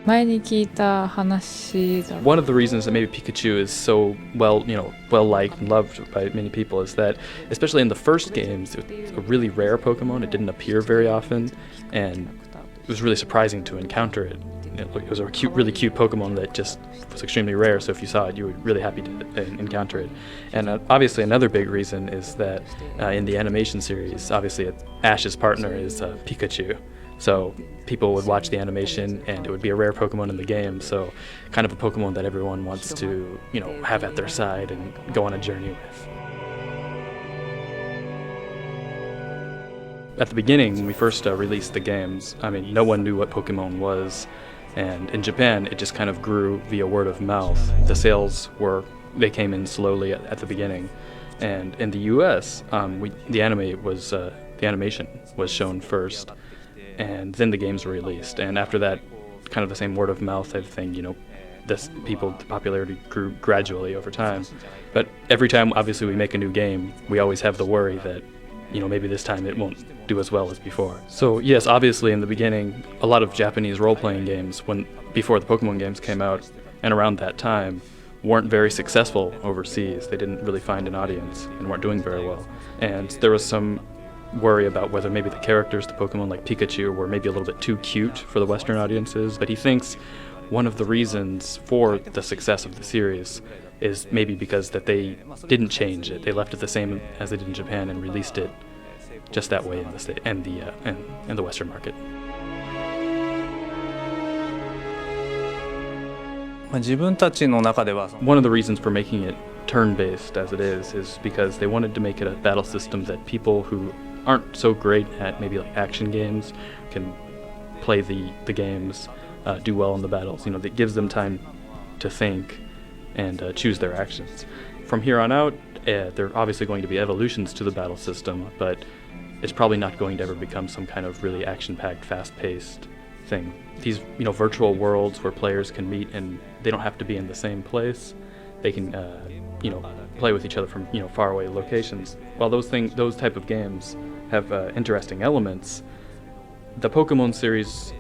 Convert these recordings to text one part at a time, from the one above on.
前に聞いた話だ。One of the reasons that maybe Pikachu is so well liked and loved by many people is that, especially in the first games, it was a really rare Pokemon. It didn't appear very often, and it was really surprising to encounter it. It was a really cute Pokemon that just was extremely rare, so if you saw it, you were really happy to encounter it. And obviously another big reason is that in the animation series, obviously Ash's partner is Pikachu. So people would watch the animation and it would be a rare Pokemon in the game, so kind of a Pokemon that everyone wants to, have at their side and go on a journey with. At the beginning, when we first released the games, no one knew what Pokemon was, and in Japan, it just kind of grew via word of mouth. The sales they came in slowly at the beginning, and in the U.S., the animation was shown first, and then the games were released. And after that, kind of the same word of mouth type thing, the popularity grew gradually over time. But every time, obviously, we make a new game, we always have the worry that maybe this time it won't do as well as before. So yes, obviously in the beginning, a lot of Japanese role-playing games, before the Pokemon games came out, and around that time, weren't very successful overseas. They didn't really find an audience and weren't doing very well. And there was some worry about whether maybe the characters, the Pokemon like Pikachu, were maybe a little bit too cute for the Western audiences. But he thinks one of the reasons for the success of the series is maybe because that they didn't change it. They left it the same as they did in Japan and released it just that way in the Western market. One of the reasons for making it turn-based as it is because they wanted to make it a battle system that people who aren't so great at maybe like action games can play the games, do well in the battles. That gives them time to think and choose their actions. From here on out, there are obviously going to be evolutions to the battle system, but it's probably not going to ever become some kind of really action-packed, fast-paced thing. These, virtual worlds where players can meet and they don't have to be in the same place. They can, play with each other from, faraway locations. While those type of games have interesting elements, the Pokemon series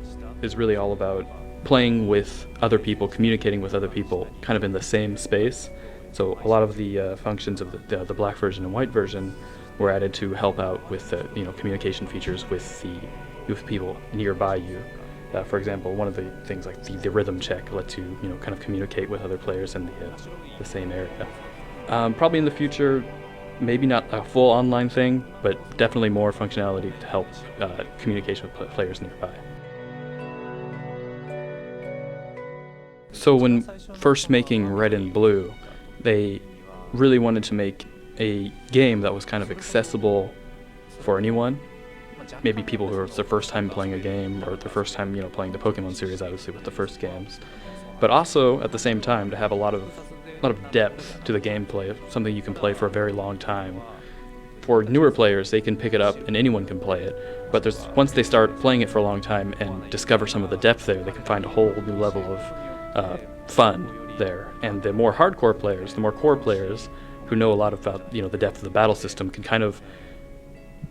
is really all about playing with other people, communicating with other people, kind of in the same space. So a lot of the functions of the black version and white version were added to help out with communication features with people nearby you. For example, one of the things like the rhythm check lets you kind of communicate with other players in the same area. Probably in the future, maybe not a full online thing, but definitely more functionality to help communication with players nearby. So when first making Red and Blue, they really wanted to make a game that was kind of accessible for anyone. Maybe people who are their first time playing a game, or their first time playing the Pokemon series, obviously with the first games. But also at the same time to have a lot of depth to the gameplay, something you can play for a very long time. For newer players, they can pick it up and anyone can play it. But once they start playing it for a long time and discover some of the depth there, they can find a whole new level of fun there. And the more hardcore players, the more core players who know a lot about the depth of the battle system can kind of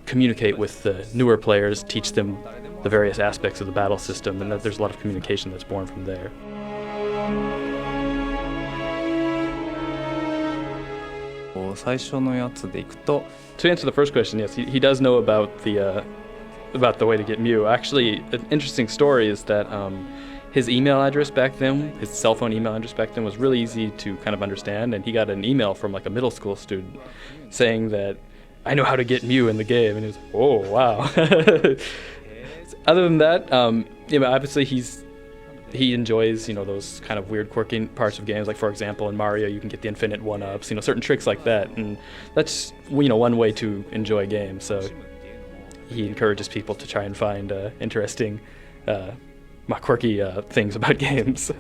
communicate with the newer players, teach them the various aspects of the battle system, and there's a lot of communication that's born from there. To answer the first question, yes, he does know about the way to get Mew. Actually, an interesting story is that his email address back then, his cell phone email address back then, was really easy to kind of understand, and he got an email from like a middle school student saying that, "I know how to get Mew in the game," and he was like, "Oh, wow." Other than that, obviously he enjoys those kind of weird, quirky parts of games. Like for example, in Mario, you can get the infinite one-ups, certain tricks like that, and that's one way to enjoy games. So he encourages people to try and find interesting, quirky things about games.